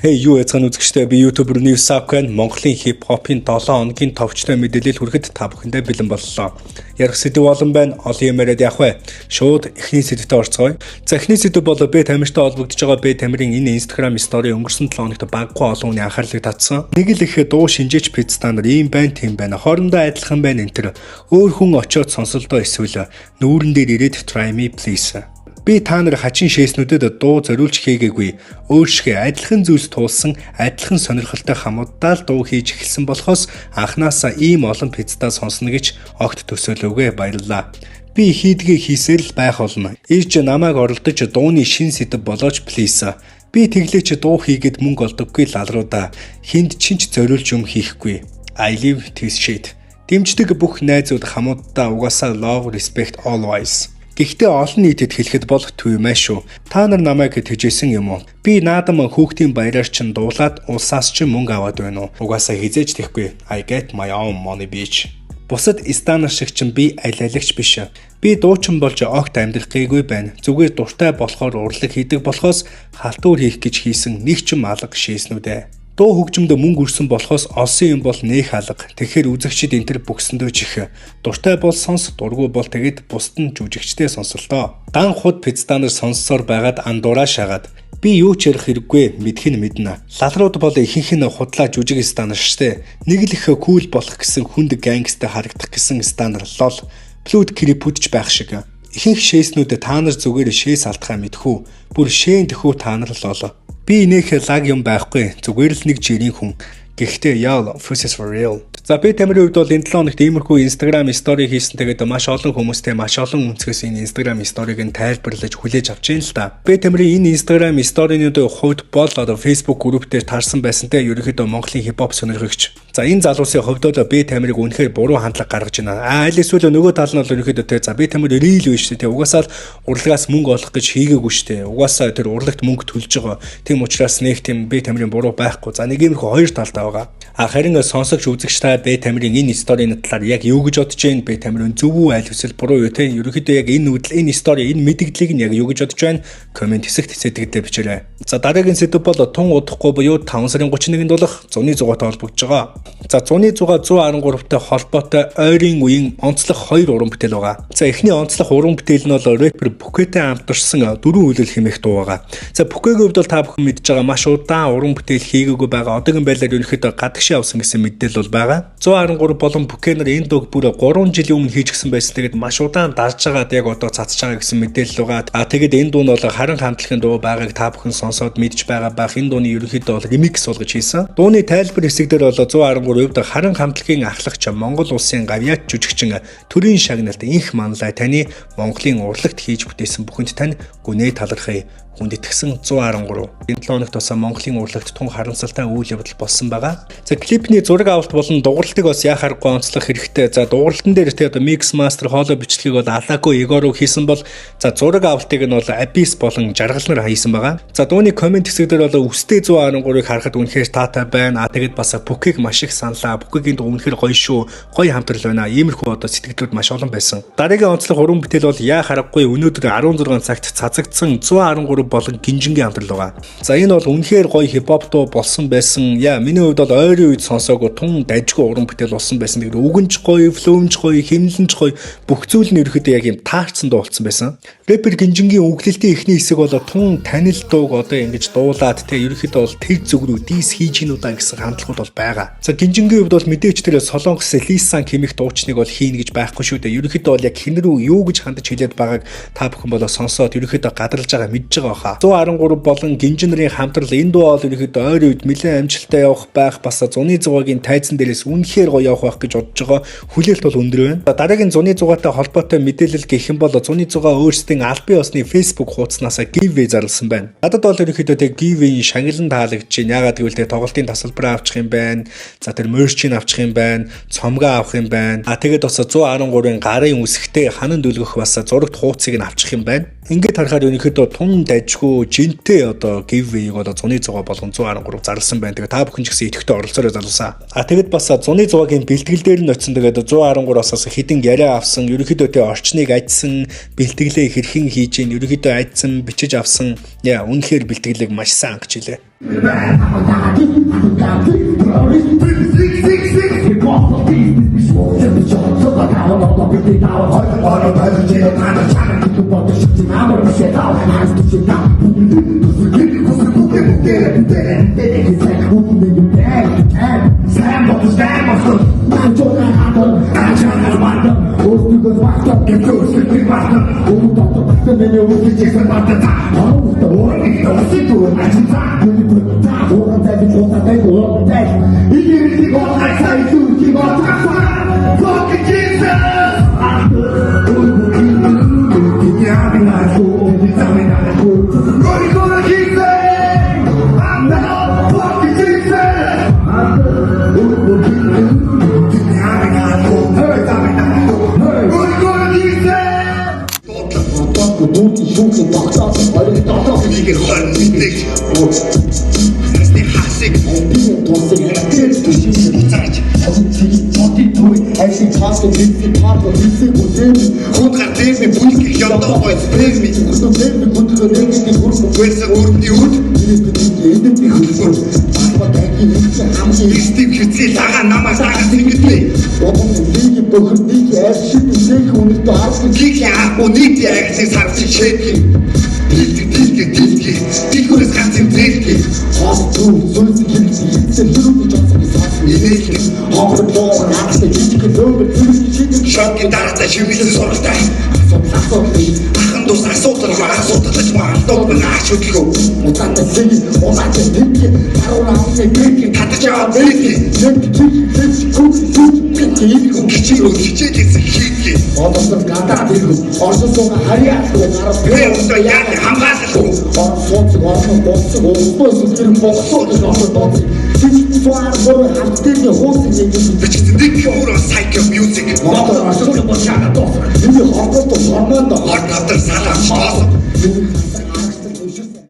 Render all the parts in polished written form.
Hey юу яцхан үзэгчтэй би YouTuber News Sapkan Монголын хип-хопын 7 хоногийн товчтой мэдээлэл хүрэхэд та бүхэндээ бэлэн боллоо. Ярих сэдв олон байна. Олон юмараад явах вэ? Шууд эхний сэдвтэ орцгоё. За эхний сэдв бол Бэ Тамиртай холбогдож байгаа Бэ Тамирын энэ Instagram story өнгөрсөн 7 хоногт баггүй олон хүний анхаарлыг татсан. Нэг л их дуу шинжээч пиццаа нар ийм байна, тийм байна. Хоорондоо адилхан байна энэ төр. Өөр хүн очиод сонсолдоо эсвэл нүүрэн дээр ирээд try me please. Би та нар хачин шээснүүдэд дуу зориулж хийгээгүй. Өөршгөө адилхан зүйлс туулсан, адилхан сонирхолтой хамуудаа л дуу хийж эхэлсэн болохоос анханасаа ийм олон пиццаа сонсно гэж огт төсөөлөөгүй баярлалаа. Би хийдгээ хийсээр л байх болно. Ирж намайг оролдож дууны шин сэдв болооч please. Би тэглээч дуу хийгээд мөнгө олдоггүй лалруудаа. Хинд чинч зориулж юм хийхгүй. I live this shit. Дэмждэг бүх найзууд хамуудаа угаасаа love, respect always. Гэхдээ олон нийтэд хэлэхэд бол төвмээ шүү. Та нар намайг тэжээсэн юм уу? Би наадам хүүхдийн баяраар чин дуулаад улсаас чин мөнгө аваад байна уу? Угаасаа хизээж тэхгүй. I get my own money bitch. Бусад стандар шиг чин би алиалагч биш. Би дуучин болж огт амьдрах гээгүй байна. Зүгээр дуртай болохоор урлаг хийдэг болохоос халтуур хийх гэж хийсэн нэг ч юм алга шээснүүдэ. Дуу хөгжмөд мөнгө өрсөн болохоос олсон юм бол нээх алга. Тэгэхээр үзэгчид энэ төр бүгсэндөө чих. Дуртай бол сонс, дургүй бол тэгэд бусд нь жүжигчтэй сонsolтоо. Дан худ пиццаанаар сонссоор байгаад андуураа шагаад. Би юу ч ярих хэрэггүй, мэдэх нь мэднэ. Лалрууд бол ихэнх нь худлаа жүжиг стандар штэ. Нэг л их кул болох гэсэн хүнд гангстэй харагдах гэсэн стандар лол. Плют крипүдж байх шиг. Ихэнх шээснүүдэд та нар зүгээр шээс алдхаа мэдхүү. Бүр шээн тэхүү та нар лол. Би нөх лаг юм байхгүй. Зүгээр л нэг жирийн хүн. Гэхдээ яа, this is for real. За Бэ Тамирын хувьд бол энэ 7 хоногт иймэрхүү Instagram story хийсэн. Тэгээд маш олон хүмүүстэй маш олон үнцгээс энэ Instagram story-г нь тайлбарлаж хүлээж авч байна л да. Бэ Тамирын энэ Instagram story-нууд хувьд бол Facebook group дээр таарсан байсан те ерөнхийдөө Монголын хип-хоп сонирхогч. За энэ залуусын хувьд бол Бэ Тамирыг үнэхээр буруу хандлага гаргаж байна. Аль эсвэл нөгөө тал нь бол ерөнхийдөө те за Бэ Тамир real биш те угаасаа л урлагаас мөнгө олох гэж хийгээгүй штэ. Угаасаа тэр урлагт мөнгө төлж байгаа. Тийм учраас нэг тийм Бэ Тамирын буруу байхгүй. За нэг иймэрхүү хоёр талтай байгаа. Харин сонсогч үзэгч та Бэ Тамирын энэ сторийн талаар яг юу гэж бодож байна? Бэ Тамирын зөв үү аль эсвэл буруу юу те? Ерөнхийдөө яг энэ үдл энэ стори энэ мэдээллийг нь яг юу гэж бодож байна? Комент хэсэгт зэдэгдээ бичээрэй. За дараагийн сэдв бол тун удахгүй буюу 5 сарын 31-нд болох зуны зугаатай холбогдож байгаа. За зуны зугаа 113-тай холбоотой ойрын үеийн онцлог 2 уран бүтээл байгаа. За эхний онцлог уран бүтээл нь бол рэпер Бүкэтэй хамтарсан 4 үйлрэл хэмээх дуу байгаа. За Бүкэгийн хувьд бол та бүхэн мэдж байгаа маш удаан уран бүтээл хийгээгүй байгаа. Одоогийн байдлаар ерөнхийдөө гадагшаа авсан гэсэн мэдээлэл бол байгаа. 113 болон Бүкэнер энэ дууг бүр 3 жилийн өмнө хийж гисэн байсан. Тэгээд маш удаан дарж байгаад яг одоо цацж байгаа гэсэн мэдээлэл байгаа. Тэгээд энэ дуу нь бол харин хамтлагийн дуу байгааг та бүхэн сонсоод мэдж байгаа бах. Энэ дууны ерөнхийдөө бол ремикс болгож хийсэн. Дууны тайлбар хэсэг дээр бол 113 хувьд харин хамтлагийн ахлагч Монгол улсын гавьяат жүжигчин төрийн шагналт инх манлай таны Монголын урлагт хийж бүтээсэн бүхэнд тань гүнээ талархъя. Хүндэтгсэн 113. Энэ 7 хоногт бас Монголын урлагт тун харамсалтай үйл явдал болсон байгаа. За клипний зураг авалт болон дууралтыг бас яхааргүй онцлох хэрэгтэй. За дууралтан дээр тэ одоо mix master хоолой бичлэгийг бол Алако Егоров хийсэн бол за зураг авалтыг нь бол Abyss болон Жаргал нар хийсэн байгаа. За дууны комент хэсэг дээр бол өстэй 113-ыг харахад үнэхээр таатай байна. Тэгэд бас Бүкийг маш их саналаа. Бүкигийн дуу үнэхээр гоё шүү. Гоё хамтрал байна. Иймэрхүү одоо сэтгэлдүүд маш олон байсан. Дараагийн онцлог уран бүтээл бол яхааргүй өнөөдөр 16 цагт цацагдсан 113 болон гинжингийн хамтрал байгаа. За энэ бол үнэхээр гоё хип-хоп дуу болсон байсан. Яа, миний хувьд бол ойрын үед сонсоогүй тун дайжгүй уран бүтээл болсон байсан. Тэгээд үгэнж гоё, флоумж гоё, хэмнэлэнж гоё бүх зүйл нь ерөөхдөө яг юм таарсан дуу болсон байсан. Рэпер гинжингийн үглэлтийн эхний хэсэг бол тун танил дууг одоо ингэж дуулаад тэ ерөөхдөө бол тэр зүг рүү дис хийж гин удаа гэсэн хандлагууд бол байгаа. За гинжингийн хувьд бол мэдээч тэр Солонгос Лисан хэмэх дуучныг бол хийнэ гэж байхгүй шүү дээ. Ерөөхдөө бол яг хэн рүү юу гэж хандаж хэлээд байгааг та бүхэн болоо сонсоод ерөөхдөө гадарлаж байгаа мэдж байгаа. 113 болон гинжинэрийн хамтрал энэ дуу бол ерөөхдөө ойрын үед нэлээд амжилттай явах байх бас зуны зугаагийн тайзан дээрээс үнэхээр гоё явах байх гэж бодож байгаа. Хүлээлт бол өндөр байна. Дараагийн зуны зугаатай холбоотой мэдээлэл гэх юм бол зуны зугаа өөрсдийн албан ёсны Facebook хуудаснаас giveaway зарласан байна. Надад бол ерөөхдөө тэг giveaway шагналан таалагдж байна. Ягаад гэвэл тэг тоглолтын тасалбараа авчих юм байна. За тэр merch-ийг авчих юм байна. Цомгоо авах юм байна. Тэгээд бас 113-ын гарын үсгтэй ханан дүлгэх бас зурагт хуудсыг нь авчих юм байна. Ингээд харахаар ерөнхийдөө тун дайжгүй жинтэй одоо giveaway-г одоо зуны зугаа болгон 113 зарласан байна. Тэгээ та бүхэн ч гэсэн идэвхтэй оролцоорой залуусаа. Тэгэд бас зуны зугагийн бэлтгэл дээр нь очсон. Тэгээд 113-аас хэдэн яриа авсан. Ерөнхийдөө тэ орчныг ажсан, бэлтгэлээ хэрхэн хийж ийн, ерөнхийдөө ажсан, бичиж авсан. Үнэхээр бэлтгэлийг маш сайн ангиж илээ. Шогийн дараатай чимээсэн суралтай. Ахын дус асуудал асуудалж маалтууд наач хөдлөө. Утаатай зэг улаач дэвгий даруураа авсан дэвгий татчаа дэвгий. Кичиг хийгээсэн хийгээ. Одоос гадаад ирэх орсон сууга харьяа гараа яг хамгаалах. Орсон орсон болсон өөс тэр бохсоо гэж орсон. Суар бүр хавтны хоос бичсэн дэг өөр сайк мьюзик. Мотор асууж бочаага тоо. Энэ хогото гормонд хортор салаа.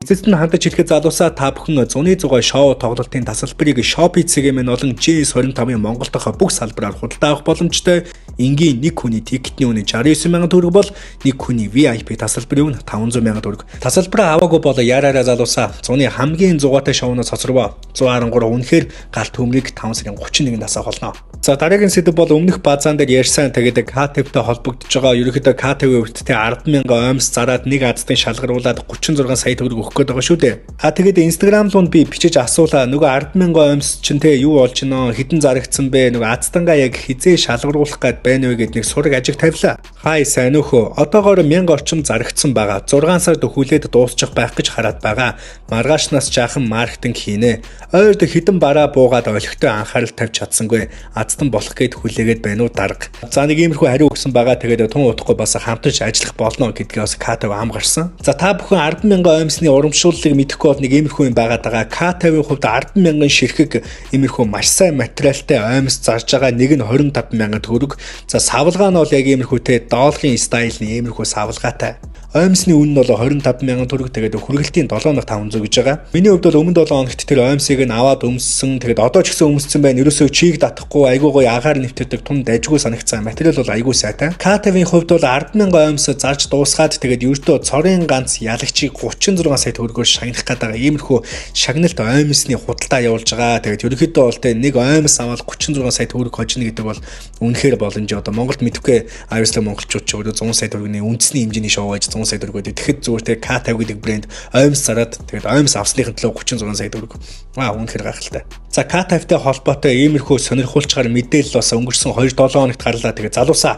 Эцэст нь хандаж хэлэхэд залуусаа та бүхэн зуны зугаа шоу тоглолтын тасалбарыг Shopee-ийн мэн болон J95-ын Монгол дахь бүх салбараар худалдаа авах боломжтой. Энгийн нэг хүний тикетний үнэ 69,000 төгрөг бол нэг хүний VIP тасалбарын үнэ 500,000 төгрөг. Тасалбараа аваагүй бол яараараа залуусаа зуны хамгийн зугаатай шоунаас хоцорвоо. 113 үнэхээр галт төмрийг 5 сарын 31-нд асаах болно. За дараагийн сэдэв бол өмнөх базаан дээр ярьсан тэгээд KTV-тэй холбогдож байгаа. Ерөнхийдөө KTV өвдөлтөд 10,000 оймс зараад нэг аздын шалгаруулад 36 сая төгрөг өгөх гээд байгаа шүү дээ. Тэгээд Instagram руу би бичиж асуулаа. Нөгөө 10,000 оймс чинь те юу болж гинөө? Хэдэн зарагдсан бэ? Нөгөө аздангаа яг хизээ шалгаруулах гээд байна вэ гэд нэг сураг ажиг тавилаа. Хай сайн нөхөө. Одоогоор 1000 орчим зарагдсан байгаа. 6 сард хүлээд дуусчих байх гэж хараад байгаа. Маргаашнаас жаахан маркетинг хийнэ. Ойрд хідэн бараа буугаад олигтой анхаарал тавьж чадсангүй. Аздан болох гээд хүлээгээд байна уу дарга. За нэг иймэрхүү хариу өгсөн байгаа. Тэгээд тун утахгүй бас хамтарч ажиллах болно гэдгээ бас KTV ам гарсан. За та бүхэн 10,000 оймсны урамшууллыг мэдэхгүй бол нэг иймэрхүү юм байгаад байгаа. KTV-ийн хувьд 10,000 ширхэг иймэрхүү маш сайн материалтай оймс зарж байгаа. Нэг нь 25,000 төгрөг. За савлгаа нь бол яг иймэрхүүтэй доолгын стайлны иймэрхүү савлгаатай. Оймсны үн нь бол 25,000 төгрөг. Тэгээд хүргэлтийн 7,500 гэж байгаа. Миний хувьд бол өмнө 7 хоногт тэр оймсыг нь аваад өмссөн. Тэгээд одоо ч гэсэн өмссөн байна. Ерөөсөө чийг татахгүй айгүй гоё агаар нэвтэрдэг тун дайжгүй санагцсан. Материал бол айгүй сайтай. KTV-ийн хувьд бол 10,000 оймс зарж дуусгаад тэгээд ердөө цорын ганц ялагчийг 36 сая төгрөгөөр шагнах гэдэг иймэрхүү шагналт оймсны худалдаа явуулж байгаа. Тэгээд ерөнхийдөө бол тэ нэг оймс аваад 36 сая төгрөг хожно гэдэг бол үнэхээр боломж. Одоо Монголд мэдхгүй Iris монголчууд ч өөрөө 100 сая төгрөгийн үндэсний хэмжээний шоу байж 100 сая төгрөг өгдөг. Тэгэхэд зүгээр тэ KTV гэдэг брэнд оймс зараад тэгээд оймс авсныхын төлөө 36 сая төгрөг. Үнэхээр гайхалтай. За KTV-тэй холбоотой иймэрхүү сонирхолчгаар мэдээлэл бас өнгөрсөн 2-7 хоногт гарлаа. Тэгээд залуусаа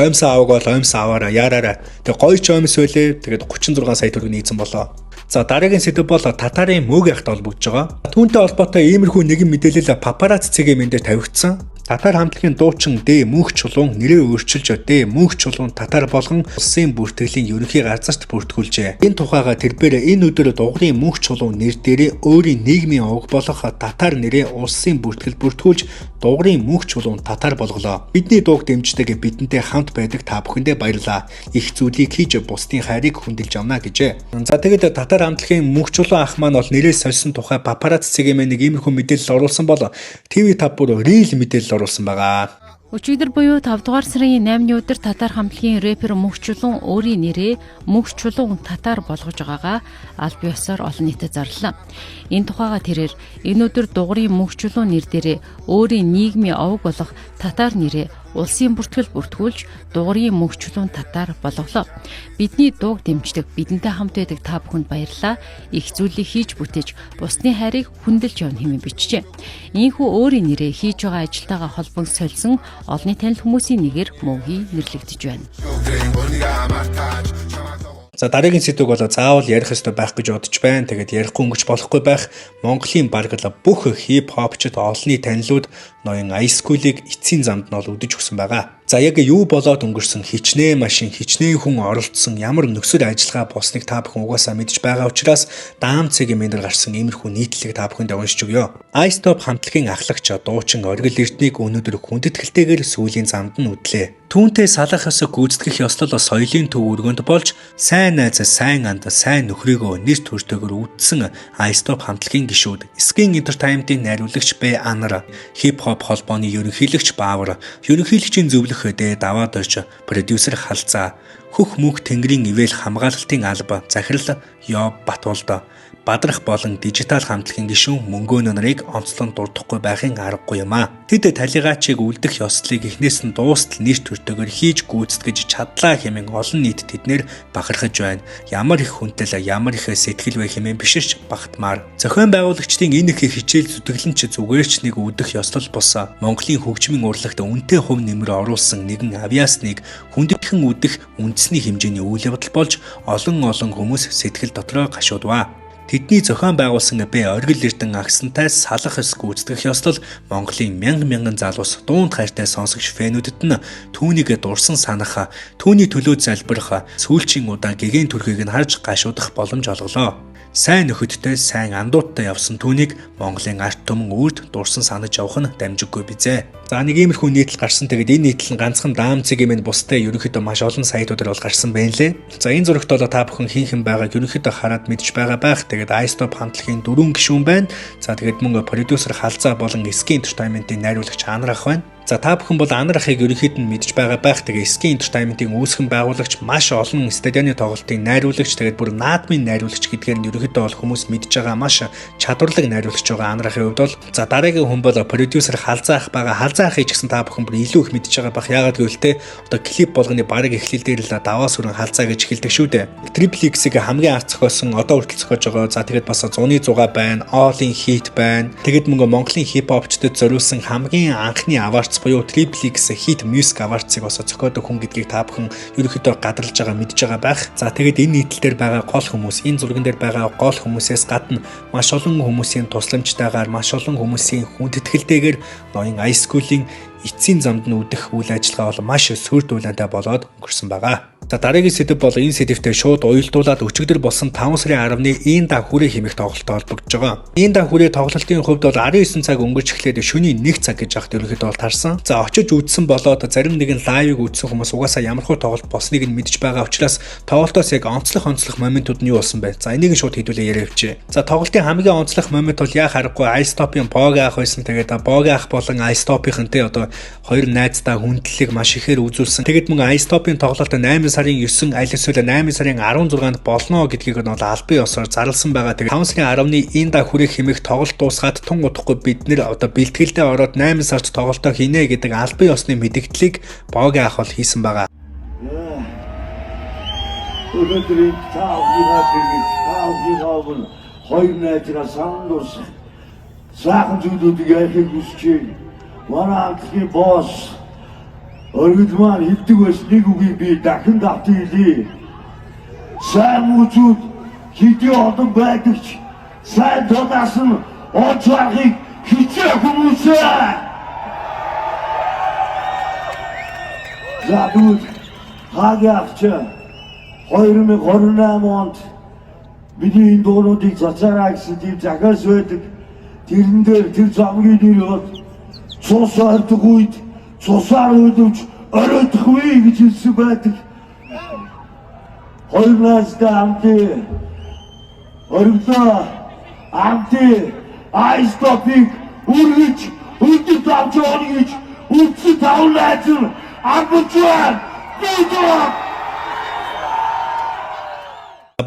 оймс аваагүй бол оймс аваараа яараараа. Тэгээд гоё ч оймс байлээ. Тэгээд 36 сая төгрөг нийцэн болоо. За дараагийн сэдэв бол татарын мөг яхад холбогдож байгаа. Түүнтэй холбоотой иймэрхүү нэгэн мэдээлэл папараццигийн мен дээр тавигдсан. Татар хамтлагийн дуучин Дэ Мөнх Чулуун нэрээ өөрчилж Дэ Мөнх Чулуун татар болгон улсын бүртгэлийн ерөнхий газарт бүртгүүлжээ. Энэ тухайга тэрбээр энэ өдөр дугрын Мөнх Чулуун нэр дээрээ өөрийн нийгмийн овог болох татар нэрээ улсын бүртгэл бүртгүүлж дугрын Мөнх Чулуун татар болголоо. Бидний дууг дэмждэг бидэнтэй хамт байдаг та бүхэндээ баярлалаа. Их зүйлийг хийж бусдын хайрыг хүндэлж авна гэжээ. За тэгээд татар хамтлагийн Мөнх Чулуун ах маань бол нэрээ сольсон тухай папарац цэгийн нэг иймэрхүү мэдээлэл оруулсан бол TV5 бүр рил мэдээлэл оруулсан байгаа. Өчигдөр буюу 5 дугаар сарын 8-ны өдөр татар хамтлагийн рэпер Мөнх Чулуун өөрийн нэрээ Мөнх Чулуун татар болгож байгаагаа аль биесээр олон нийтэд зарлаа. Энэ тухайга тэрээр энэ өдөр дугрын Мөнх Чулуун нэр дээрээ өөрийн нийгмийн овог болох татар нэрээ улсын бүртгэл бүртгүүлж дугрын Мөнх Чулуун татар болголоо. Бидний дууг дэмждэг бидэнтэй хамт байдаг та бүхэнд баярлалаа. Их зүйлийг хийж бүтээж бусдын хайрыг хүндэлж явна хэмээн бичжээ. Ийхүү өөрийн нэрээ хийж байгаа ажилтайгаа холбон сольсон олонний танил хүмүүсийн нэгээр мөгийн нэрлэгдэж байна. За дараагийн сэдвэг бол заавал ярих ёстой байх гэж бодож байна. Тэгээд ярихгүй өнгөч болохгүй байх Монголын бараг л бүх хип хопчд олонний танилуд ноён Ice School-ыг эцсийн замд нь ол үдэж өгсөн байгаа. За яг юу болоод өнгөрсөн хичнээн машин хичнээн хүн оролцсон ямар нөхцөл ажиллагаа болсныг та бүхэн угаасаа мэдж байгаа учраас даам цэгийн мэнээр гарсан иймэрхүү нийтлэг та бүхэнд уншиж өгье. Ice Top хамтлагийн ахлагч дуучин Оргил Эрднийг өнөөдөр хүндэтгэлтэйгээр сүүлийн замд нь үдлээ. Түүнтэй салах ёсоо гүйцэтгэх ёслол соёлын төв өргөнд болж сайн найз, сайн анд, сайн нөхрийгөө нэр төртөөгөр үдсэн Ice Top хамтлагийн гишүүд Skin Entertainment-ийн найруулагч Бэ Анар, хип хоп холбооны ерөнхийлөгч Баавар, ерөнхийлөгчийн зөвлөх Дэ Даваад орж, продюсер Халзаа, хөх мөнх тэнгэрийн ивэл хамгаалалтын алба захирал Ёб Батуулда, бадрах болон дижитал хамтлагийн гишүүн Мөнгөө нарыг онцлон дурдахгүй байхын аргагүй юм аа. Тэд талигаачийг үлдэх ёслолыг эхнээс нь дуустал нэр төртөөгөр хийж гүйцэтгэж чадлаа хэмээн олон нийт тэднэр бахархаж байна. Ямар их хүнтэл, ямар их сэтгэл бай хэмээн биширч багтмаар. Зохион байгуулагчдын энэ их хичээл зүтгэлэнч зүгээрч нэг үлдэх ёслол босоо. Монголын хөгжмийн урлагт үнэтэй хувь нэмэр оруулсан нэгэн авиасныг хүндэтгэн үлдэх үндэсний хэмжээний үйл явдал болж олон хүмүүс сэтгэл дотроо гашуудваа. Тэдний зохион байгуулсан Бэ Оргил Эрдэн агсантай салах ёс гүйцэтгэх ёслол Монголын мянган залуус дуунд хайртай сонсогч фэнүүдэд нь түүнийг дурсан санах, түүний төлөө залбирах, сүүлчийн удаа гэгэн төрхийг нь харж гашуудах боломж олголоо. Сайн нөхөдтэй, сайн андууттай явсан түүнийг Монголын арт түмэн үрд дурсан санаж явах нь дамжиггүй бизээ. За нэг иймэрхүү нийтлэл гарсан. Тэгээд энэ нийтлэл нь ганцхан даам цэгийн минь бусдаа ерөнхийдөө маш олон сайтуудаар бол гарсан байна лээ. За энэ зурагт бол та бүхэн хэн байгааг ерөнхийдөө хараад мэдж байгаа байх. Тэгээд Ice Top хамтлагийн 4 гишүүн байна. За тэгээд мөн продюсер Халзаа болон Skin Entertainment-ийн найруулагч Анар ах байна. За та бүхэн бол Анар ахыг ерөнхийд нь мэдж байгаа байх. Тэгээд Skin Entertainment-ийн үүсгэн байгуулагч, маш олон стадионы тоглолтын найруулагч, тэгээд бүр наадмын найруулагч гэдгээр нь ерөнхийдөө бол хүмүүс мэдж байгаа маш чадварлаг найруулагч байгаа Анар ахын хувьд бол за дараагийн хүн бол продюсер Халзаа ах байгаа. Халзаа ахыг ч гэсэн та бүхэн бүр илүү их мэдж байгаа бах. Яагаад гэвэл те одоо клип болгоны бараг эхлэл дээр л даваас хүрэн Халзаа гэж эхэлдэг шүү дээ. Triple X-ийг хамгийн арт зохиосон, одоо хүртэл зохиож байгаа. За тэгээд бас зуны зугаа байна, All-in Hit байна. Тэгээд мөнгө Монголын хип хопчдод зориулсан хамгийн анхны аварц буюу Triple X Hit Music Awards-ыг бас зохиодог хүн гэдгийг та бүхэн ерөнхийдөө гадарлаж байгаа, мэдж байгаа байх. За тэгээд энэ нийтлэлээр байгаа гол хүмүүс, энэ зурган дээр байгаа гол хүмүүсээс гадна маш олон хүмүүсийн тусламжтайгаар, маш олон хүмүүсийн хүндэтгэлтэйгээр ноён Ice School-ийн эцсийн замд нь үдэх үйл ажиллагаа бол маш сүр дүүлэнтэй болоод өнгөрсөн байгаа. За дараагийн сэдэв бол энэ сэдэвтэй шууд уялдуулаад өчигдөр болсон 5 сарын 10-ны ийн да хүрээ хэмээх тоглолттой холбогдож байгаа. Ийн да хүрээ тоглолтын хувьд бол 19 цаг өнгөрч эхлээд шөнийн 1 цаг гэж ахт ерөнхийдөө бол тарсан. За очиж үзсэн болоод зарим нэгэн лайвыг үзсэн хүмүүс угаасаа ямархуу тоглолт болсныг нь мэдж байгаа учраас тоглолтоос яг онцлох моментууд нь юу болсон бэ? За энийг шууд хэдүүлээ яриа явчих. За тоглолтын хамгийн онцлог момент бол яа харахгүй Ice Top-ийн Бог ах байсан. Тэгээд Бог ах болон Ice Top-ийнхэнтэй одоо хоёр найздаа хүндлэлийг маш ихээр үзүүлсэн. Тэгэд мөн Ice Top-ийн тоглолт 8 сарын 9 аль эсвэл 8 сарын 16-нд болно гэдгийг нь бол албан ёсоор зарласан байгаа. Тэгээд 5 сарын 10-ны ийн да хүрээх хэмээх тоглолт дуусгаад тун удахгүй бид нэр одоо бэлтгэлдээ ороод 8 сард тоглолтоо хийнэ гэдэг албан ёсны мэдээллийг Бог ах бол хийсэн байгаа. Өнөөдрийн таавын хоёр найзгаа санал дуусах сайхан зүйлүүдийг яахыг хүсэж байна. Манай хамтлагийн босс Оргил маань хэлдэг байсан нэг үгийг би дахин хэлье. Сайн мужууд хэдий олон байдагч сайн тонаас нь онцлогыг хичээх хүмүүсээ За тэгвэл хагийн авчаа 2028 онд бидний энэ дуунуудыг цацаараа гэсэн тийм захиас байдаг. Тэрэн дээр тэр замгийн нэр бол цус ордог үед цусаар өдөвч оройдохгүй гэж хэлсэн байдаг. Хоёр наастай амтын оригдоо амтын айстопик үргэж өдөр тавч оно гэж үдсэн тавлаач амбучвар бидоо.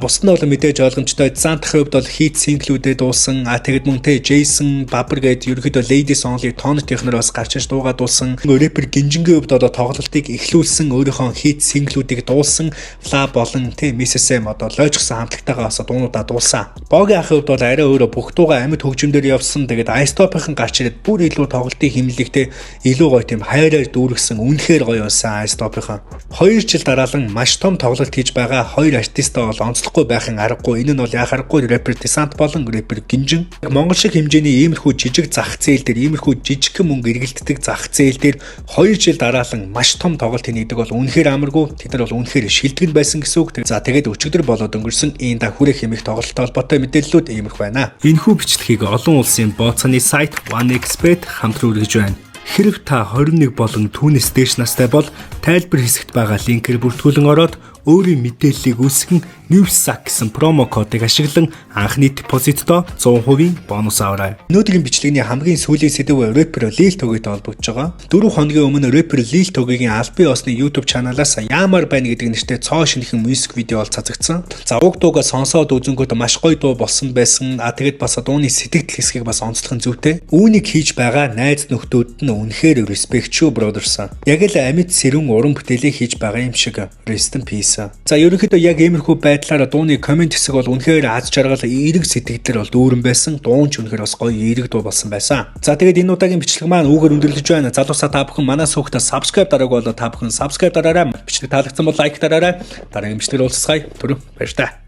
Бусад нь бол мэдээж ойлгомжтой. Зантахын хувьд бол хийт синглүүдээ дуусан. Тэгэд мөн тэ Джейсон Бабер гэдэг ерөөхдөө Ladies Only тонотынхнаар бас гарч иж дуугаа дуусан. Рэпер Гинжингийн хувьд одоо тоглолтыг эхлүүлсэн, өөрийнхөө хийт синглүүдийг дуулсан. Fla болон тэ Mrs. M одоо лойжсан хамтлагтайгаа бас дуунуудаа дуулсан. Богийн ахын хувьд бол арай өөрөө бүх дуугаа амьд хөгжмөөр явсан. Тэгээд Ice-Top-ын гарч ирээд бүр илүү тоглолтын хэмнэлэгтэй илүү гоё тийм хайраар дүүргэсэн. Үнэхээр гоё байсан Ice-Top-ын. 2 жил дараалан маш том тоглолт хийж байгаа хоёр артистаа бол онцлохгүй байхын аргагүй. Энэ нь бол яах аргагүй рэпер Десант болон рэпер Гинжин. Монгол шиг хэмжээний иймэрхүү жижиг зах зээл дээр, иймэрхүү жижигхэн мөнгө эргэлддэг зах зээл дээр 2 жил дараалан маш том тоглолт хийдэг бол үнэхээр амаргүй. Тэд нар бол үнэхээр шилтгэн байсан гэсэн үг. За тэгээд өчигдөр болоод өнгөрсөн энэ да хүрэх хэмээх тоглолттой холбоотой мэдээллүүд иймэрхүү байна. Энэхүү бичлэгийг олон улсын бооцооны сайт OneXBet хамтран үргэж байна. Хэрв та 21 болон түүнээс дээш настай бол тайлбар хэсэгт байгаа линкээр бүртгүүлэн ороод өөрийн мэдээллийг үүсгэн NewsSack гэсэн промо кодыг ашиглан анхны депозитдоо 100% бонус аваарай. Өнөөдрийн бичлэгний хамгийн сүүлийн сэдэв рэпер Lil Toggyтэй холбогдож байгаа. 4 хоногийн өмнө рэпер Lil Toggyгийн Албан ёсны YouTube чаналаас Ямар байна гэдэг нэртэй цоо шинэхэн мьюзик видео цацагдсан. За уг дуугаа сонсоод үзэнгүүт маш гоё дуу болсон байсан. Тэгээд бас дууны сэтгэл хэсгийг бас онцлох нь зүйтэй. Үүнийг хийж байгаа найз нөхдүүд нь үнэхээр респект шүү brothers. Яг л амьд сэрүүн уран бүтээлийг хийж байгаа юм шиг. Rest in peace. За ерөнхийдөө яг иймэрхүү байдлаар дууны комент хэсэг бол үнэхээр аз жаргал эерэг сэтгэлдэр бол дүүрэн байсан. Дуун ч үнэхээр бас гоё эерэг дуу болсон байсан. За тэгээд энэ удаагийн бичлэг маань үүгээр өндөрлөж байна. Залуусаа та бүхэн манай суугтаа subscribe дараагүй бол та бүхэн subscribe дараарай. Бичлэг таалагдсан бол лайк дараарай. Дараагийн бичлэгээр уулзцгаая. Түр баяр та.